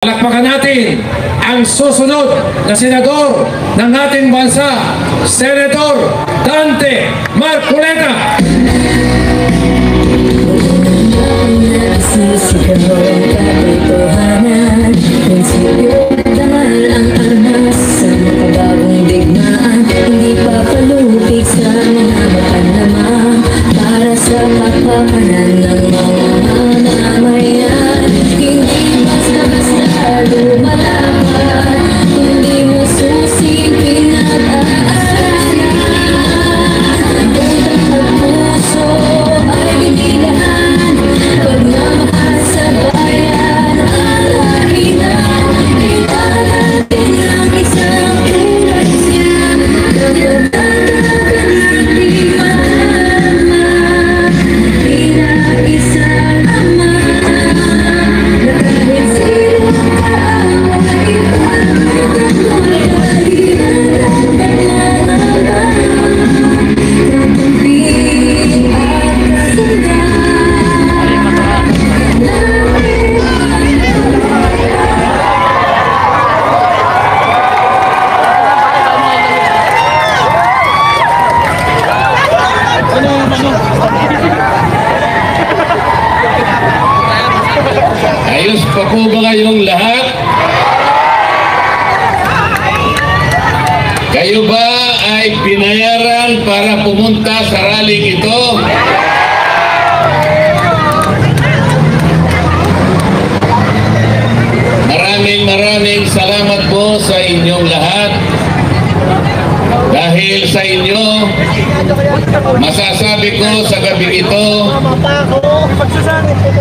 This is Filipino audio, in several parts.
Palakpakan natin ang susunod na senador ng ating bansa, Senator Dante Marcoleta. Ang armas sa makabagong digmaan, hindi papalupig sa mga mapanama para sa kapakanan ng mga mamamayan. Hindi basta-basta lumalaban, hindi mo susing pinag-aaralan. Ang utang at puso ay binilahan, pagmamahal sa bayan ang hahinan. Iwan natin ang isang tulad niya, kapag-alaga natin mama, isa-isang ama, na kahit sino kaaway, ako'y kahinan ng pangangamba, tatampi at kasundan. Ayos pa po ba kayong lahat? Kayo ba ay binayaran para pumunta sa rally ito? Maraming salamat po sa inyong lahat. Dahil sa inyo, masasabi ko sa gabi ito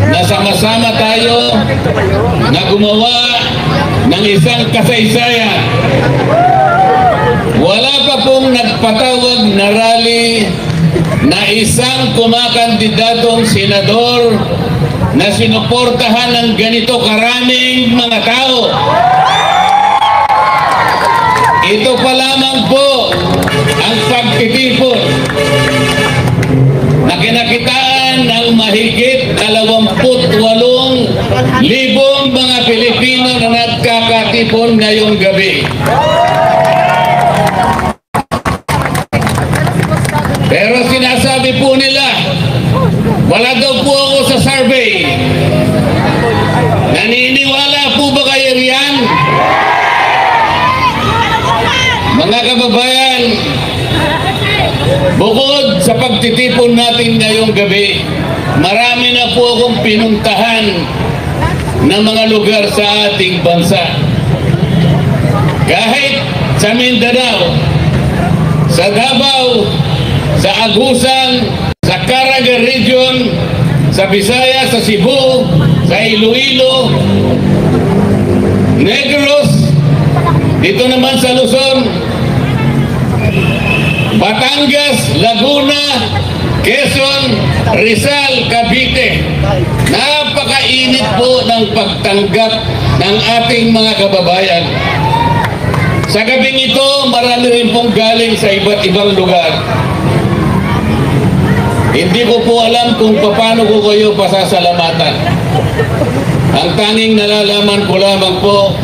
na sama-sama tayo na gumawa ng isang kasaysayan. Wala pa pong nagpatawag na rally na isang kumakandidatong senador na sinuportahan ng ganito karaming mga tao. Ito pa lamang po ang pagtitipon na kinakitaan ng mahigit 28,000 mga Pilipino na nagkakatipon ngayong gabi. Pero sinasabi po nila, wala daw po ako sa survey. Naniniwala po ba kayo riyan? Mga kababayan, bukod sa pagtitipon natin ngayong gabi, marami na po akong pinuntahan ng mga lugar sa ating bansa. Kahit sa Mindanao, sa Davao, sa Agusan, sa Caraga Region, sa Visayas, sa Cebu, sa Iloilo, Negros, dito naman sa Luzon, Batangas, Laguna, Quezon, Rizal, Cavite. Napakainit po ng pagtanggap ng ating mga kababayan. Sa gabing ito, marami rin pong galing sa iba't ibang lugar. Hindi ko po alam kung paano ko kayo pasasalamatan. Ang tanging nalalaman ko lamang po,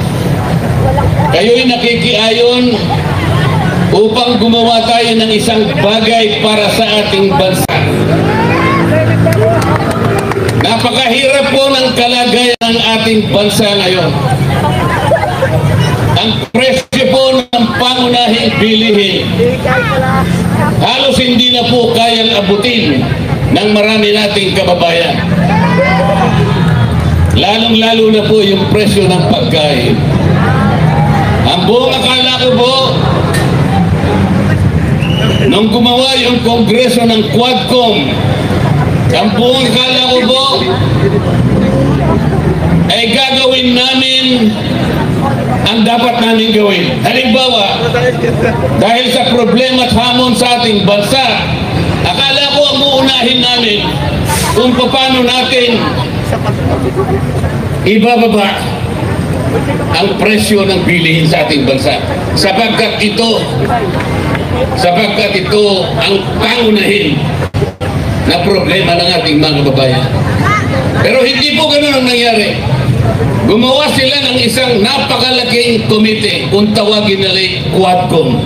kayo'y nakikiayon upang gumawa tayo ng isang bagay para sa ating bansa. Napakahirap po ng kalagayan ng ating bansa ngayon. Ang presyo po ng pangunahing bilihin halos hindi na po kayang abutin ng marami nating kababayan. Lalong-lalo na po yung presyo ng pagkain. Ang buong akala ko po, nung gumawa yung kongreso ng Quadcom, ang buong akala ko po ay gagawin namin ang dapat namin gawin. Halimbawa, dahil sa problema at hamon sa ating bansa, akala ko ang uunahin namin kung paano natin ibababa ang presyo ng bilihin sa ating bansa. Sapagkat ito ang pangunahin na problema ng ating mga kababayan. Pero hindi po ganun ang nangyari. gumawa sila ng isang napakalaking komite kung tawagin nila Quadcom.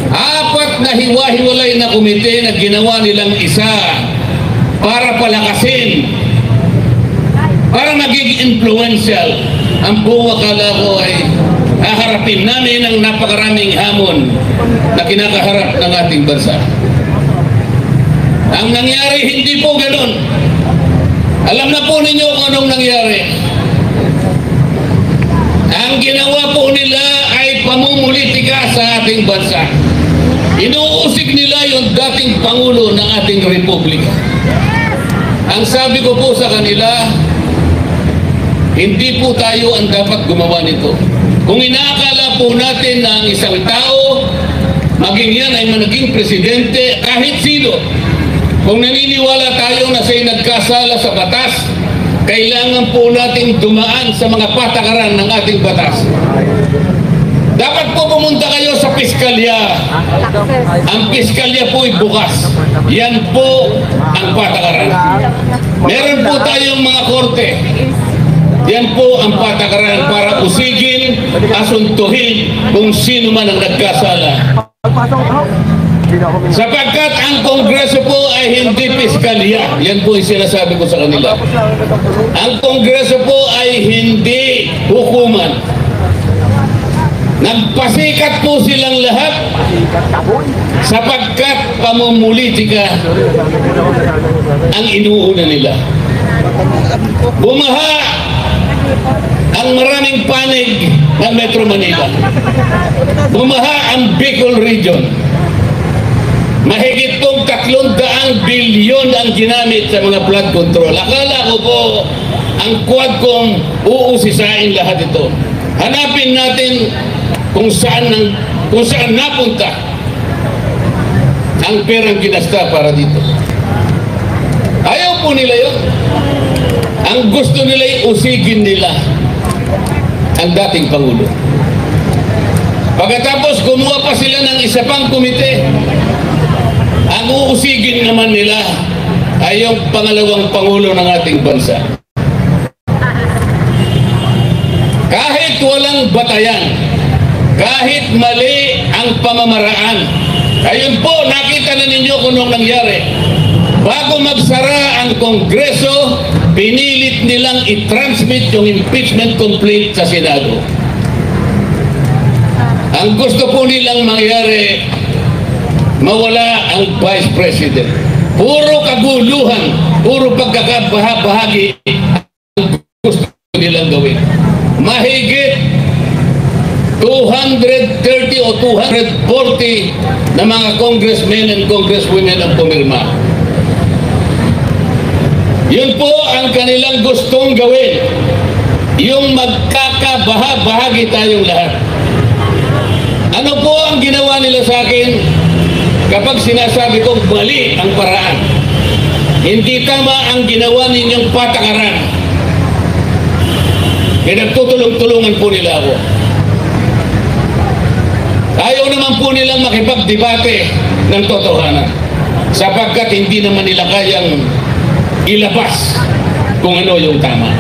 4 na hiwa-hiwalay na komite na ginawa nilang isa para palakasin, para maging influential. Ang buong akala ko ay haharapin namin ang napakaraming hamon na kinakaharap ng ating bansa. Ang nangyari, hindi po ganun. Alam na po ninyo kung anong nangyari. Ang ginawa po nila ay pamumulitika sa ating bansa. Inuusig nila yung dating Pangulo ng ating Republika. Ang sabi ko po sa kanila, hindi po tayo ang dapat gumawa nito. Kung inaakala po natin na ang isang tao, maging yan ay managing presidente, kahit sino, kung naniniwala tayo na siya'y nagkasala sa batas, kailangan po nating dumaan sa mga patakaran ng ating batas. Dapat po pumunta kayo sa piskalya. Ang piskalya po ay bukas. Yan po ang patakaran. Meron po tayong mga korte. Yan po ang patakaran para usigin, asuntuhin kung sino man ang nagkasala. Sapagkat ang Kongreso po ay hindi piskalya. Yan po yung sinasabi ko sa kanila. Ang Kongreso po ay hindi hukuman. Nagpasikat po silang lahat sapagkat pamumulitika ang inuuna nila. Bumaha ang maraming panig ng Metro Manila. Bumaha ang Bicol Region. Mahigit pong 300 bilyon ang ginamit sa mga flood control. Akala ko po ang Quadcom uusisain lahat ito. Hanapin natin kung saan napunta ang perang ginasta para dito. Ayaw po nila yun. Ang gusto nila ay usigin nila ang dating Pangulo. Pagkatapos gumawa pa sila ng isa pang komite. Ang uusigin naman nila ay yung pangalawang Pangulo ng ating bansa. Kahit walang batayan, kahit mali ang pamamaraan, ayun po, nakita na ninyo kung anong nangyari. Bago magsara ang Kongreso, pinilit nilang i-transmit yung impeachment complaint sa Senado. Ang gusto po nilang mangyari, mawala ang Vice President. Puro kaguluhan, puro pagkakabahagi ang gusto nilang gawin. Mahigit 230 o 240 na mga congressmen and congresswomen ang pumirma. Yun po ang kanilang gustong gawin. Yung magkakabaha-bahagi tayong lahat. Ano po ang ginawa nila sa akin kapag sinasabi kong mali ang paraan? Hindi tama ang ginawa ninyong patakaran. Kaya nagtutulong-tulungan po nila ako. Ayaw naman po nilang makipagdebate ng totohanan sapagkat hindi naman nila kayang ilabas kung ano yung tama.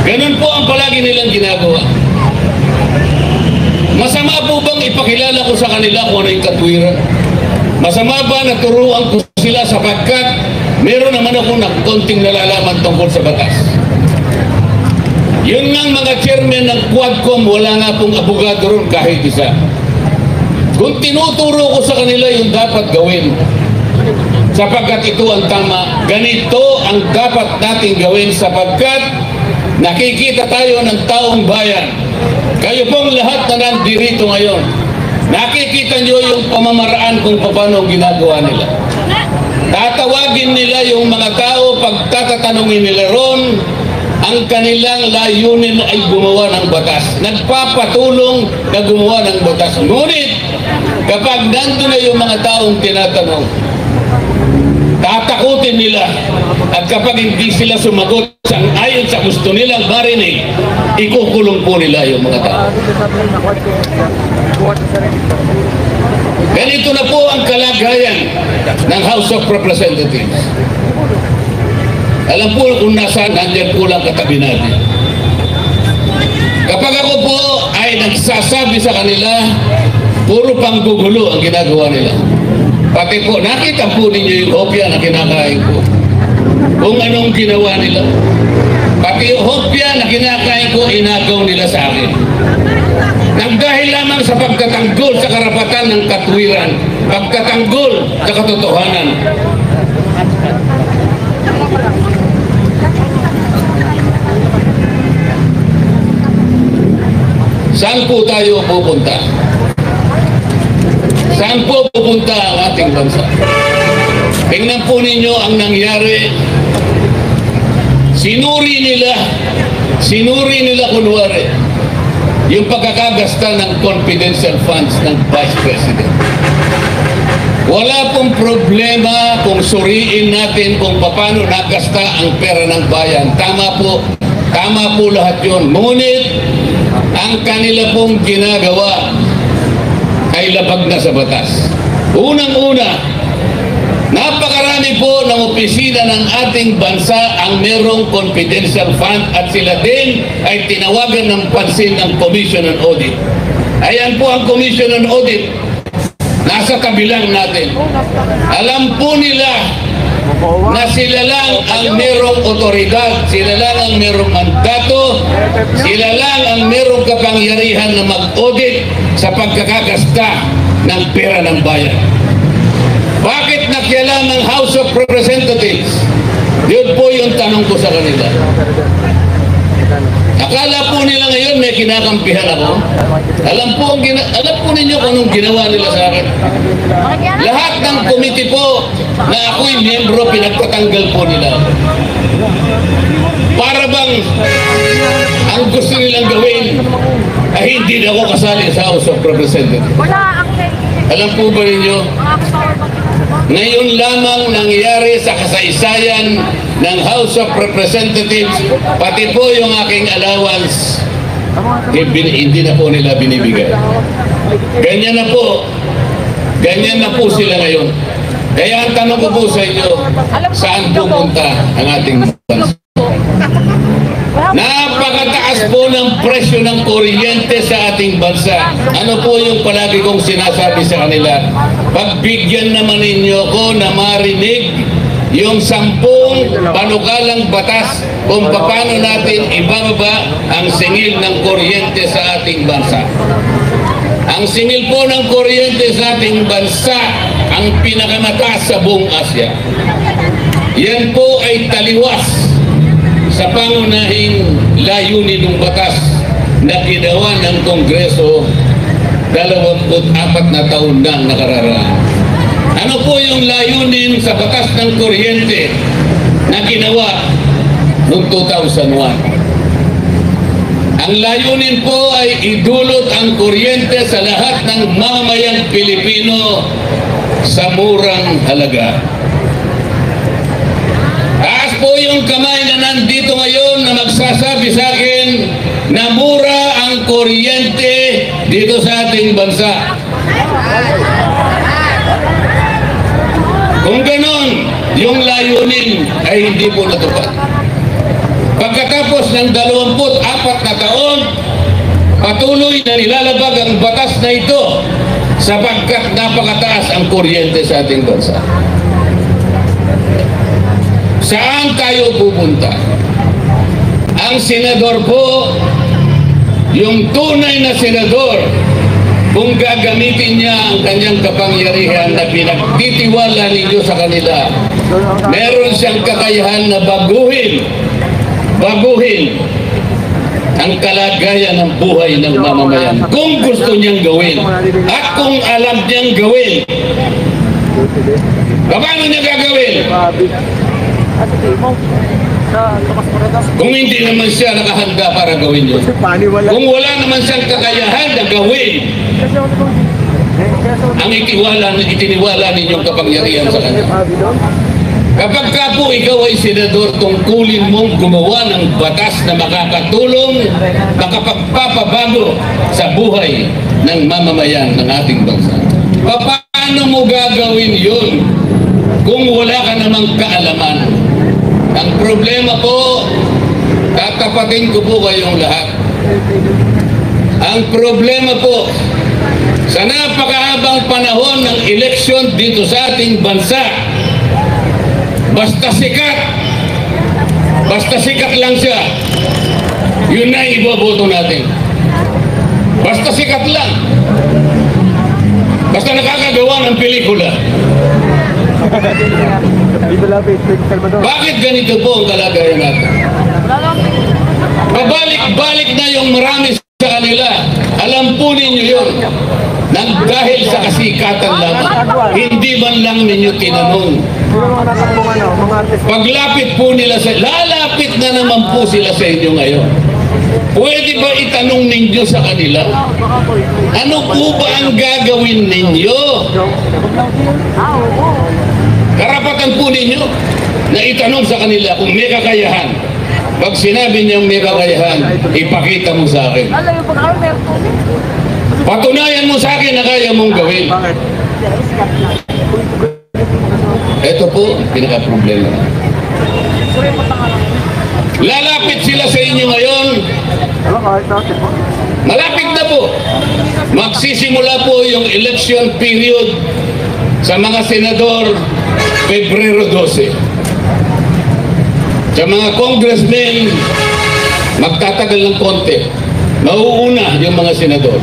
Ganun po ang palagi nilang ginagawa. Masama po bang ipakilala ko sa kanila kung ano yung katwiran? Masama ba na turuan ko sila sapagkat meron naman akong konting nalalaman tungkol sa batas? Yun nga mga chairman ng Quadcom, wala nga pong abogado ron kahit isa. Kung tinuturo ko sa kanila yung dapat gawin, sapagkat ito ang tama, ganito ang dapat nating gawin sapagkat nakikita tayo ng taong bayan. Kayo pong lahat na nandirito ngayon, nakikita nyo yung pamamaraan kung paano ginagawa nila. Tatawagin nila yung mga tao, pagtatatanungin nila ron, ang kanilang layunin ay gumawa ng batas. Nagpapatulong na gumawa ng batas. Ngunit, kapag nandun na yung mga taong tinatanong, tatakutin nila. At kapag hindi sila sumagot ayon sa gusto nilang marinig, ikukulong po nila yung mga tao. Ganito na po ang kalagayan ng House of Representatives. Alam po kung nasaan, nandyan po lang katabi natin. Kapag ako po ay nagsasabi sa kanila, puro panggugulo ang ginagawa nila. Pati po, nakita po ninyo yung hopya na kinakain ko. Kung anong ginawa nila. Pati yung hopya na kinakain ko, inagaw nila sa akin. Nang dahil lamang sa pagtatanggol sa karapatan ng katwiran, pagtatanggol sa katotohanan. Saan po tayo pupunta? Saan po pupunta ang ating bansa? Tingnan po ninyo ang nangyari. Sinuri nila kunwari yung pagkakagasta ng confidential funds ng Vice President. Wala pong problema kung suriin natin kung paano nagasta ang pera ng bayan. Tama po lahat yun. Ngunit, ang kanila pong ginagawa ay labag na sa batas. Unang-una, napakarami po ng opisina ng ating bansa ang merong confidential fund at sila din ay tinawagan ng pansin ng Commission on Audit. Ayan po ang Commission on Audit. Nasa kabilang natin. Alam po nila na sila lang ang merong otoridad, sila lang ang merong mandato, sila lang ang merong kapangyarihan na mag-audit sa pagkakagasta ng pera ng bayan. Bakit nakialam ang House of Representatives? Yun po yung tanong ko sa kanila. Akala po nila ngayon may kinakampihan ako. Alam po ninyo kung anong ginawa nila sa akin. Lahat ng committee po na ako'y miyembro, pinagtatanggal po nila. Para bang ang gusto nilang gawin ay hindi na ako kasali sa House of Representatives. Alam po ba ninyo? Ngayon lamang nangyari sa kasaysayan ng House of Representatives, pati po yung aking allowance, hindi na po nila binibigay. Ganyan na po sila ngayon. Kaya ang tanong ko po sa inyo, saan pupunta ang ating bansa? Napakataas po ng presyo ng kuryente sa ating bansa. Ano po yung palagi kong sinasabi sa kanila? Pagbigyan naman ninyo ko na marinig yung 10 panukalang batas kung paano natin ibababa ang singil ng kuryente sa ating bansa. Ang singil po ng kuryente sa ating bansa ang pinakamataas sa buong Asya. Yan po ay taliwas sa pangunahing layunin ng batas na ginawa ng Kongreso 24 na taon nang nakararaan. Ano po yung layunin sa batas ng kuryente na ginawa noong 2001? Ang layunin po ay idulot ang kuryente sa lahat ng mamamayang Pilipino sa murang halaga. Taas po yung kamay na nandito ngayon na magsasabi sa akin na mura ang kuryente dito sa ating bansa. Kung ganon, yung layunin ay hindi po natupad. Pagkatapos ng 24 na taon, patuloy na nilalabag ang batas na ito sapagkat napakataas ang kuryente sa ating bansa. Saan tayo pupunta? Ang senador po, yung tunay na senador, kung gagamitin niya ang kanyang kapangyarihan na pinagtitiwala ninyo sa kanila, meron siyang kakayahan na baguhin ang kalagayan ng buhay ng mamamayan. Kung gusto niyang gawin at kung alam niyang gawin, paano niya gagawin? Kung hindi naman siya nakahanda para gawin yun. Kung wala naman siyang kakayahan na gawin ang itiniwala ninyong kapangyarihan sa kanya. Kapag ka po ikaw ay senador, tungkulin mong gumawa ng batas na makakatulong, makapagpapabago sa buhay ng mamamayan ng ating bansa. Paano mo gagawin yun kung wala ka namang kaalaman? Ang problema po, tatapatin ko po kayong lahat. Ang problema po, sa napakahabang panahon ng eleksyon dito sa ating bansa, basta sikat lang siya, yun na iboboto natin. Basta sikat lang. Basta nakakagawa ng pelikula. Bakit ganito po ang kalagayan natin? Pabalik-balik na yung marami sa kanila. Alam po ninyo yun. Nang dahil sa kasikatan lamang, hindi man lang ninyo tinanong. Paglapit po nila sa, lalapit na naman po sila sa inyo ngayon. Pwede ba itanong ninyo sa kanila? Ano po ba ang gagawin ninyo? Karapatan po ninyo na itanong sa kanila kung may kakayahan. Pag sinabi niyang may kakayahan, ipakita mo sa akin. Patunayan mo sa akin na kaya mong gawin. Ito po, pinaka-problema. Lalapit sila sa inyo ngayon. Malapit na po. Magsisimula po yung election period sa mga senador Pebrero 12. Sa mga congressmen, magtatagal ng konti. Mauuna yung mga senador.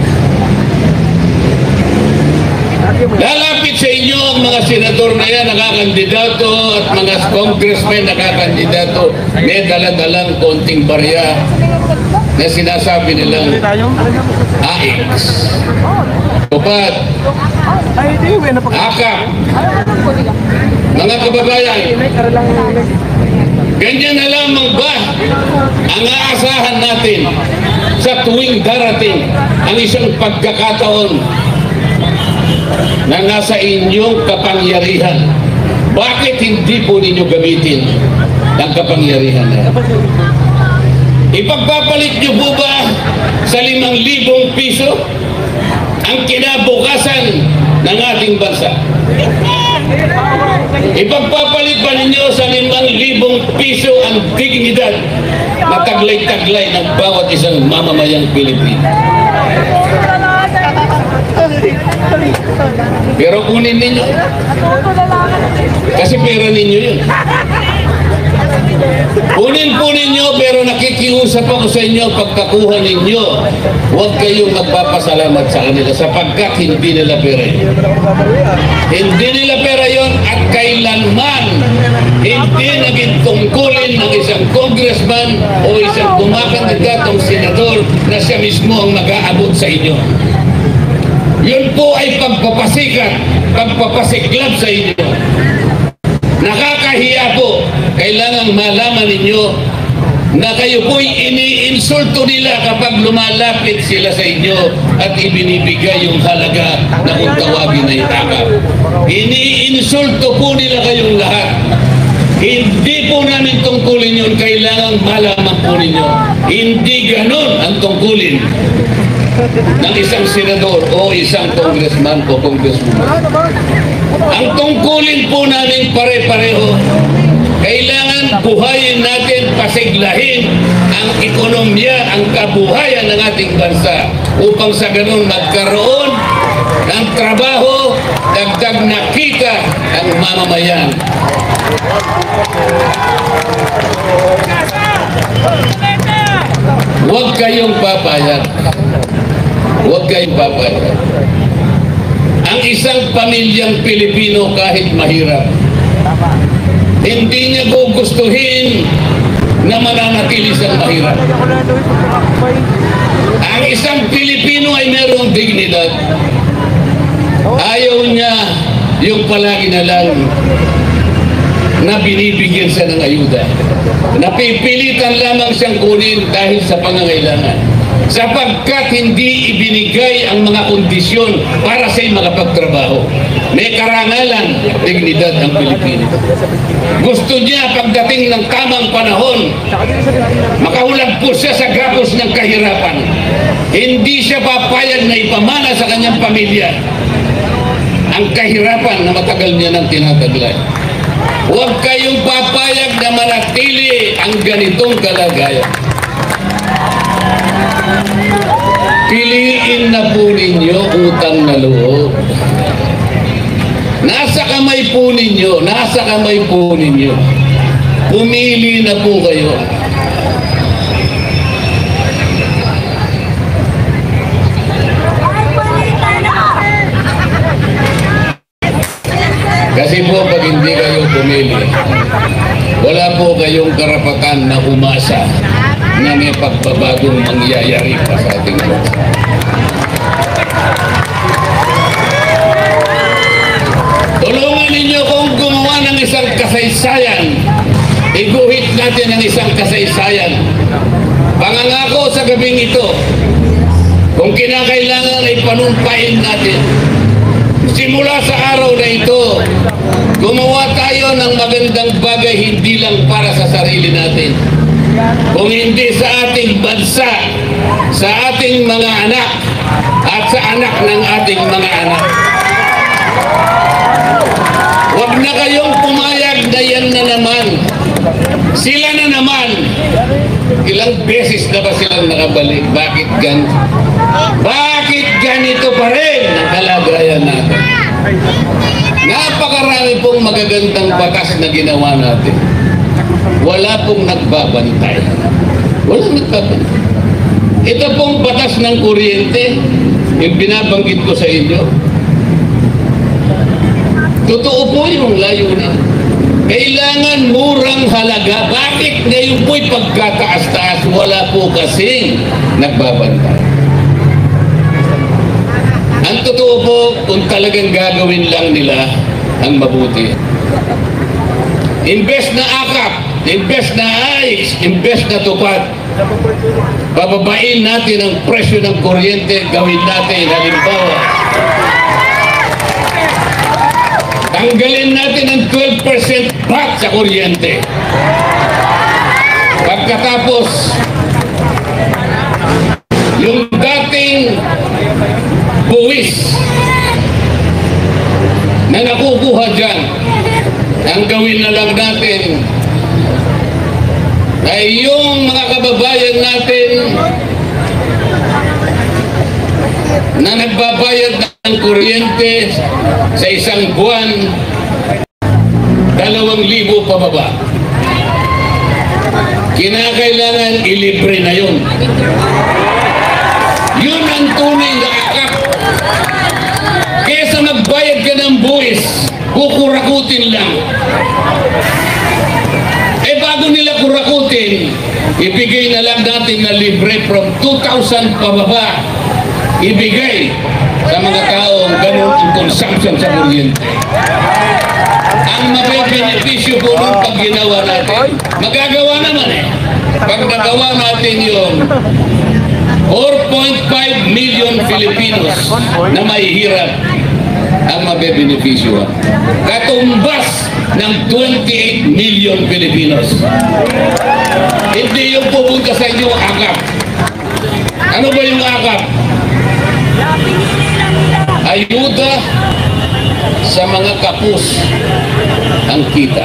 Lalapit sa inyo ang mga senador na yan, nakakandidato, at mga congressmen nakakandidato. May dala-dalang konting barya na sinasabi nilang AX, Tupad, Akap. Mga kababayan, ganyan na lamang ba ang aasahan natin sa tuwing darating ang isang pagkakataon na nasa inyong kapangyarihan? Bakit hindi po ninyo gamitin ang kapangyarihan na yan? Ipagpapalit nyo po ba sa 5,000 piso ang kinabukasan ng ating bansa? Ipagpapalit ba ninyo sa 5,000 piso ang dignidad na taglay-taglay ng bawat isang mamamayang Pilipino? Pero kunin ninyo. Kasi pera ninyo yun. Kunin po ninyo, pero nakikiusap ako sa inyo, pagkakuha ninyo, huwag kayong magpapasalamat sa kanila sapagkat hindi nila pera yun. Hindi nila pera yun at kailanman hindi naging tungkulin ng isang congressman o isang kumakandidatong senador na siya mismo ang mag-aabot sa inyo. Yun po ay pagpapasikat, pagpapasiklab sa inyo. Nakakahiya po. Kailangan malaman ninyo na kayo po'y iniinsulto nila kapag lumalapit sila sa inyo at ibinibigay yung halaga na kung tawagin na itakap. Iniinsulto po nila kayong lahat. Hindi po namin tungkulin yun. Kailangan malaman po ninyo. Hindi ganun ang tungkulin ng isang senador o isang congressman o congresswoman. Ang tungkulin po namin pare-pareho, kailangan buhayin natin, pasiglahin ang ekonomiya, ang kabuhayan ng ating bansa upang sa ganun magkaroon ng trabaho, dagdag na kita ang mamamayan. Huwag kayong papayag. Huwag kayong papayag. Ang isang pamilyang Pilipino kahit mahirap, hindi niya gugustuhin na mananatili sa mahirap. Ang isang Pilipino ay mayroong dignidad. Ayaw niya yung palagi na lang na binibigyan siya ng ayuda. Napipilitan lamang siyang kunin dahil sa pangangailangan. Sapagkat hindi ibinigay ang mga kondisyon para sa'yo makapagtrabaho. May karangalan, dignidad ang Pilipino. Gusto niya pagdating ng tamang panahon, makahulagpos siya sa gapos ng kahirapan. Hindi siya papayag na ipamana sa kanyang pamilya ang kahirapan na matagal niya nang tinataglay. Huwag kayong papayag na manatili ang ganitong kalagayan. Piliin na po ninyo utang na loob. Nasa kamay po ninyo, nasa kamay po ninyo. Pumili na po kayo. Kasi po pag hindi kayo pumili, wala po kayong karapatan na umasa na may pagbabagong mangyayari pa sa ating bansa. Tulungan ninyo kung gumawa ng isang kasaysayan. Iguhit natin ang isang kasaysayan. Pangangako sa gabing ito, kung kinakailangan ay panumpain natin. Simula sa araw na ito, gumawa tayo ng magandang bagay hindi lang para sa sarili natin, kung hindi sa ating bansa, sa ating mga anak, at sa anak ng ating mga anak. Huwag na kayong pumayag na yan na naman. Sila na naman. Ilang beses na ba silang nakabalik? Bakit ganito? Bakit ganito pa rin ang kalagayan natin? Napakarami pong magagandang batas na ginawa natin. Wala pong nagbabantay. Walang nagbabantay. Ito pong batas ng kuryente, yung binabanggit ko sa inyo. Totoo po yung layunin. Kailangan murang halaga. Bakit ngayon po'y pagkataas-taas? Wala po kasing nagbabantay. Ang totoo po, kung talagang gagawin lang nila ang mabuti. Invest na akap, invest na ayos, invest na tupad. Bababain natin ang presyo ng kuryente, gawin natin halimbawa. Tanggalin natin ang 12% VAT sa kuryente. Pagkatapos, yung dating buwis na nakukuha dyan, ang gawin na lang natin ay yung mga kababayan natin na nagbabayad ng kuryente sa isang buwan 2,000 pababa. Kinakailangan ilibre na yun. Yun ang tunay na akap. Kesa magbayad ka ng buwis, kukurakutin lang. Eh bago nila kurakutin, ibigay na lang natin na libre from 2,000 pababa. Ibigay sa mga taong ganun ang consumption sa kuryente. Ang mabebenepisyo po nung pag ginawa natin, magagawa naman eh. Pag nagawa natin yung 4.5 million Filipinos na mahihirap ang mabebenepisyo. Katumbas ng 28 million Filipinos. Hindi yung pupunta sa inyo akap. Ano ba yung akap? Ayuda sa mga kapus ang kita.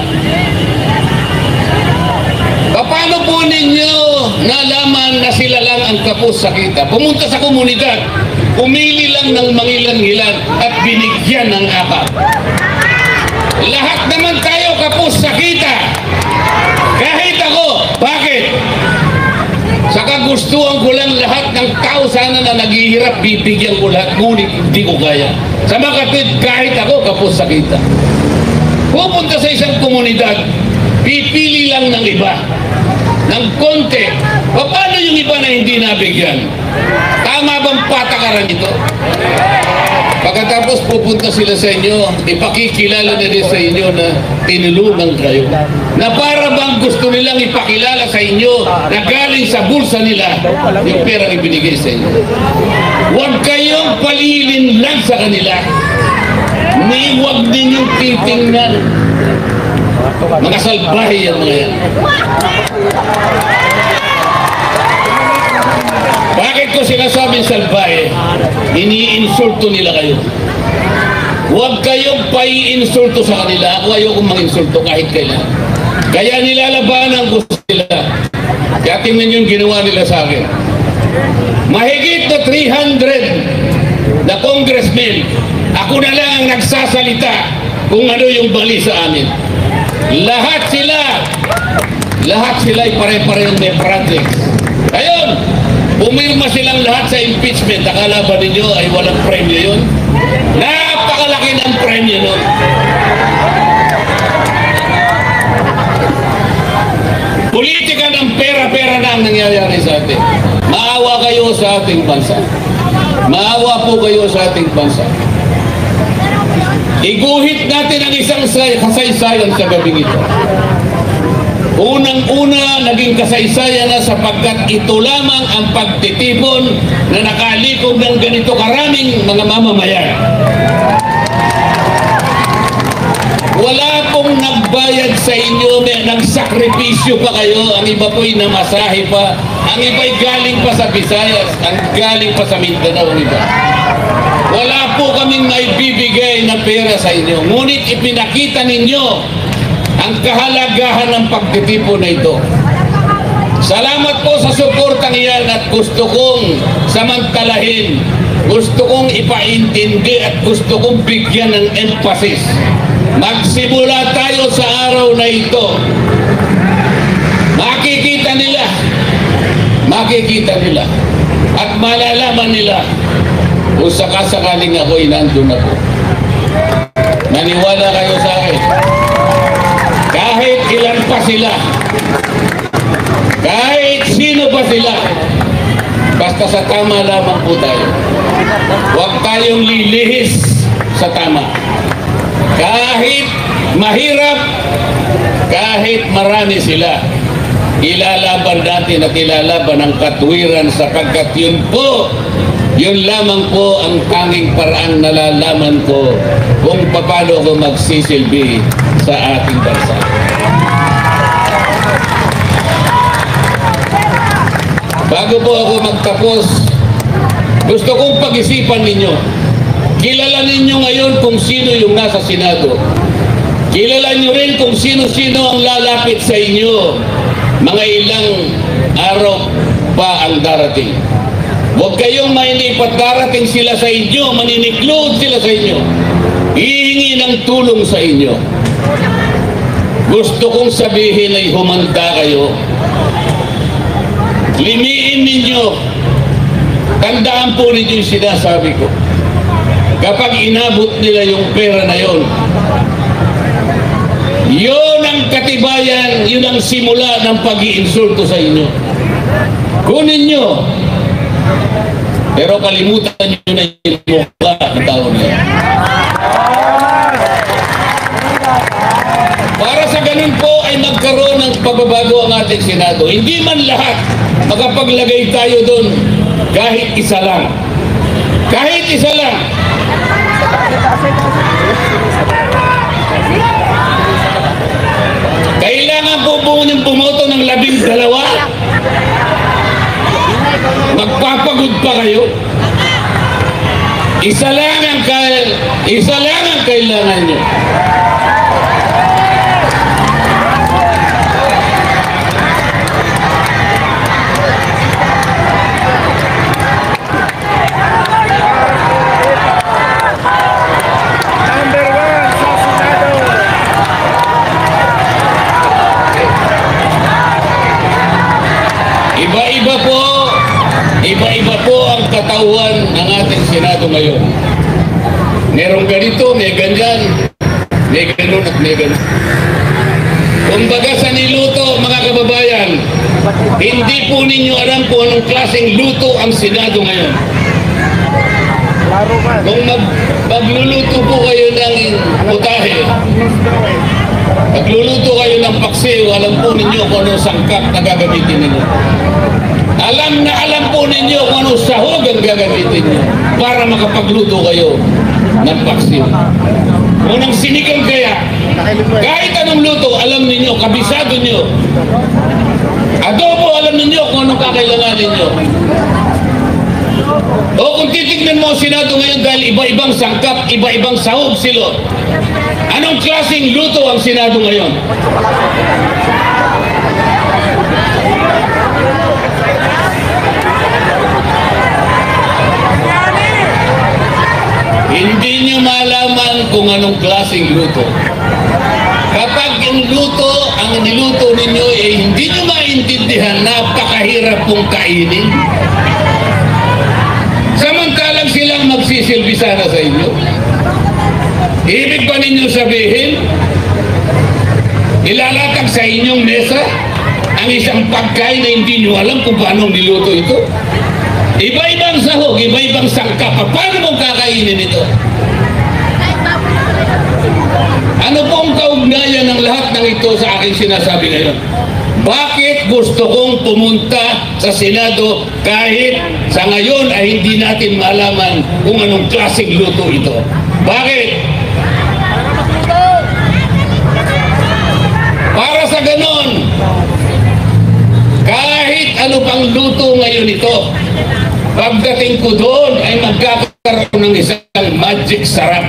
Paano po ninyo nalaman na sila lang ang kapus sa kita? Pumunta sa komunidad, pumili lang ng mangilan-ngilan at binigyan ng akap. Lahat naman tayo kapus sa kita. Kahit ako. Bakit? Sa kagustuhan ko lang lahat ng tao sana na naghihirap, bibigyan ko lahat, ngunit hindi ko kaya. Sa makatid, kahit ako kapos sa kita. Pupunta sa isang komunidad, pipili lang ng iba, ng konti. Paano yung iba na hindi nabigyan? Tama bang patakaran ito? Pagkatapos pupunta sila sa inyo, ipakikilala na din sa inyo na tinulungan kayo. Na para bang gusto nilang ipakilala sa inyo na galing sa bulsa nila yung perang ibinigay sa inyo. Huwag kayong palilin lang sa kanila. Ni huwag ninyong titingnan. Mga salbahe yan mga yan. Bakit ko sinasabing salbahe? Iniinsulto nila kayo. Huwag kayong paiinsulto sa kanila. Ako ayokong manginsulto kahit kailan. Kaya nilalabanan ko sila. Kaya tingnan yung ginawa nila sa akin. Mahigit na 300 na congressmen, ako na lang ang nagsasalita kung ano yung bali sa amin. Lahat sila ay pare-parehong may projects. Ayun, pumirma silang lahat sa impeachment. Akala ba ninyo ay walang premyo yun? Napakalaki ng premyo nun. Politika ng pera-pera na ang nangyayari sa atin. Maawa kayo sa ating bansa. Maawa po kayo sa ating bansa. Iguhit natin ang isang kasaysayan sa gabing ito. Unang-una, naging kasaysayan na sapagkat ito lamang ang pagtitipon na nakalikog ng ganito karaming mga mamamayan. Wala pong nagbayad sa inyo, nagsakripisyo pa kayo, ang iba po'y namasahe pa, ang iba'y galing pa sa Visayas, ang galing pa sa Mindanao, ang iba. Wala po kaming maibibigay na pera sa inyo, ngunit ipinakita ninyo ang kahalagahan ng pagtitipon na ito. Salamat po sa suportang iyan at gusto kong samantalahin, gusto kong ipaintindi at gusto kong bigyan ng emphasis. Magsimula tayo sa araw na ito. Makikita nila at malalaman nila kung sakasakaling ako'y nandun ako. Maniwala kayo sa akin. Kahit ilan pa sila, kahit sino pa sila, basta sa tama lamang po tayo. Huwag tayong lilihis sa tama. Kahit mahirap, kahit marami sila, ilalaban natin at ilalaban ang katwiran sapagkat yun po, yun lamang po ang tanging paraang nalalaman ko kung paano ko magsisilbi sa ating bansa. Bago po ako magtapos, gusto kong pag-isipan ninyo. Kilala ninyo ngayon kung sino yung nasa Senado. Kilala nyo rin kung sino-sino ang lalapit sa inyo. Mga ilang araw pa ang darating. Huwag kayong mainipat, darating sila sa inyo, maniniklod sila sa inyo. Hihingi ng tulong sa inyo. Gusto kong sabihin ay humanda kayo. Limiin ninyo. Tandaan po ninyo yung sinasabi ko. Kapag inabot nila yung pera na yon, yun ang katibayan, yun ang simula ng pag-iinsulto sa inyo. Kunin nyo. Pero kalimutan nyo na yung mukha ng tao na yan. Para sa ganun po ay magkaroon ng pagbabago ang ating Senado. Hindi man lahat makapaglagay tayo doon, kahit isa lang. Kahit isa lang. Kailangan po bumoto ng 12. Magpapagod pa kayo. Isa lang ang kailangan nyo. Iba-iba po ang katauhan ng ating Senado ngayon. Merong ganito, may ganyan, may ganun at may ganun. Kumbaga sa niluto, mga kababayan, hindi po ninyo alam kung anong klaseng luto ang Senado ngayon. Kung magluluto po kayo ng putahe, magluluto kayo ng paksiw, alam po ninyo kung anong sangkap na gagamitin ninyo. Alam po ninyo kung anong sahog ang gagamitin nyo para makapagluto kayo ng paksiw. Kung anong sinigang kaya, kahit anong luto, alam ninyo, kabisado nyo. Adobo, alam ninyo kung anong kakailanganin nyo. O kung titignan mo ang Senado ngayon dahil iba-ibang sangkap, iba-ibang sahog sila. Anong klaseng luto ang Senado ngayon? Hindi niyo malaman kung anong klaseng luto. Kapag yung luto, ang niluto ninyo ay hindi niyo maintindihan, napakahirap pong kainin. Samantalang silang magsisilbi sana sa inyo. Ibig ba ninyo sabihin, ilalatag sa inyong mesa ang isang pagkain na hindi niyo alam kung paano niluto ito? Iba-ibang sahog, iba-ibang sangkap. Paano mong kakainin ito? Ano pong kaugnayan ng lahat ng ito sa aking sinasabi ngayon? Bakit gusto kong pumunta sa Senado kahit sa ngayon ay hindi natin malaman kung anong klaseng luto ito? Bakit? Para sa ganon, kahit ano pang luto ngayon ito, pagdating ko doon ay magkakaroon ng isang magic sarap.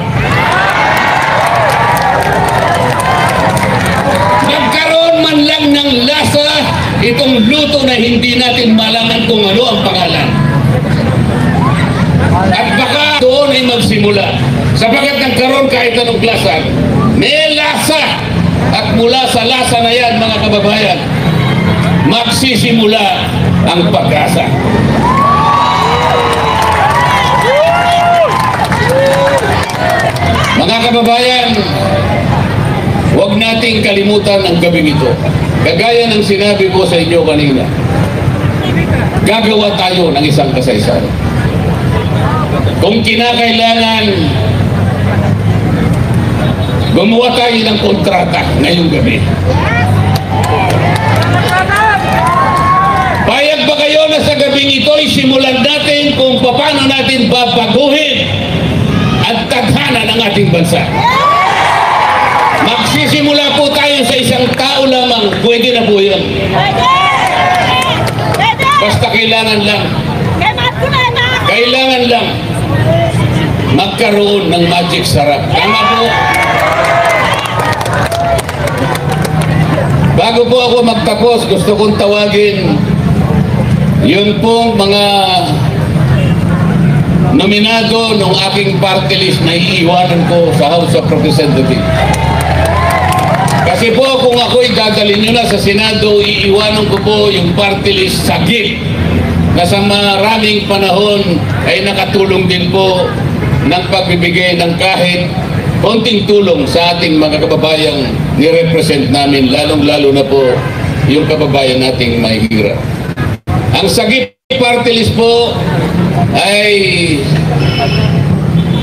Magkaroon man lang ng lasa itong luto na hindi natin malaman kung ano ang pangalan. At baka doon ay magsimula. Sapagat nagkaroon kahit anong lasa, may lasa. At mula sa lasa na yan, mga kababayan, magsisimula ang pag-asa. Mga kababayan, huwag nating kalimutan ang gabing ito. Kagaya ng sinabi ko sa inyo kanina, gagawa tayo ng isang kasaysayan. Kung kinakailangan, gumawa tayo ng kontrata ngayong gabi. Payag ba kayo na sa gabing ito simulan natin kung paano natin babaguhin at tadhana ng ating bansa? Magsisimula po tayo sa isang tao lamang, pwede na po yun. Basta kailangan lang magkaroon ng magic sarap. Tama po? Bago po ako magtapos, gusto kong tawagin yun pong mga nominado ng aking party list na iiwanan ko sa House of Representatives. Kasi po kung ako'y dadalhin nyo na sa Senado, iiwanan ko po yung party list sa GIP na sa maraming panahon ay nakatulong din po ng pagbibigay ng kahit konting tulong sa ating mga kababayang ni-represent namin, lalong-lalo na po yung kababayan nating mahihirap. Ang sagip party list po ay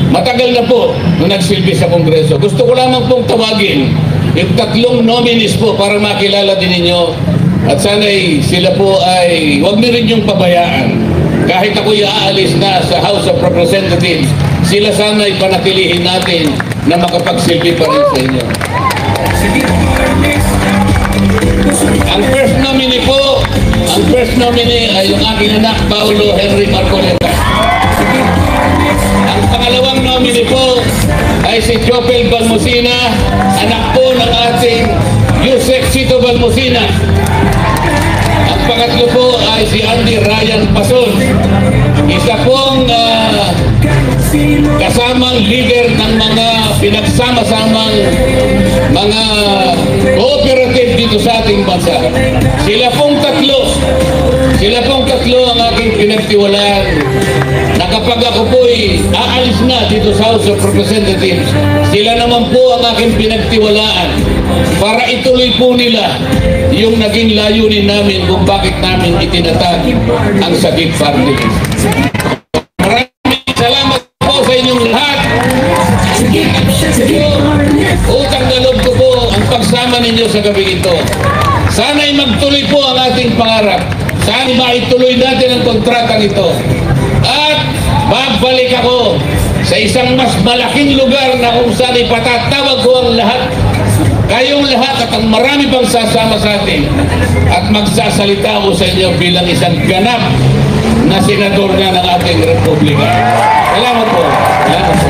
matagal na po nung nagsilbi sa Kongreso. Gusto ko lamang pong tawagin yung 3 nominees po para makilala din ninyo at sana'y sila po ay huwag na rin yung pabayaan. Kahit ako'y aalis na sa House of Representatives, sila sana'y panatilihin natin na makapagsilbi pa rin sa inyo. Ang first nominee ay yung aking anak, Paulo Henry Marcoleta. Ang pangalawang nominee po ay si Jopel Balmosina, anak po ng ating Yusek Sito Balmosina. Ang pangatlo po ay si Andy Ryan Pason, isa pong kasamang leader ng mga pinagsama-samang mga cooperative dito sa ating bansa. Sila pong tatlo ang aking pinagtiwalaan na kapag ako po'y aalis na dito sa House of Representatives, sila naman po ang aking pinagtiwalaan para ituloy po nila yung naging layunin namin kung bakit namin itinatag ang Sagip Party List. Maraming salamat po sa inyong lahat. Utang na loob ko po ang pagsama ninyo sa gabi ito. Sana'y magtuloy po ang ating pangarap. Sana'y maituloy natin ang kontratang ito. At babalik ako sa isang mas malaking lugar na kung saan ipatatawag ko ang lahat kayong lahat at ang marami pang sasama sa atin at magsasalita ako sa inyo bilang isang ganap na senador na ng ating republika. Salamat po. Salamat po.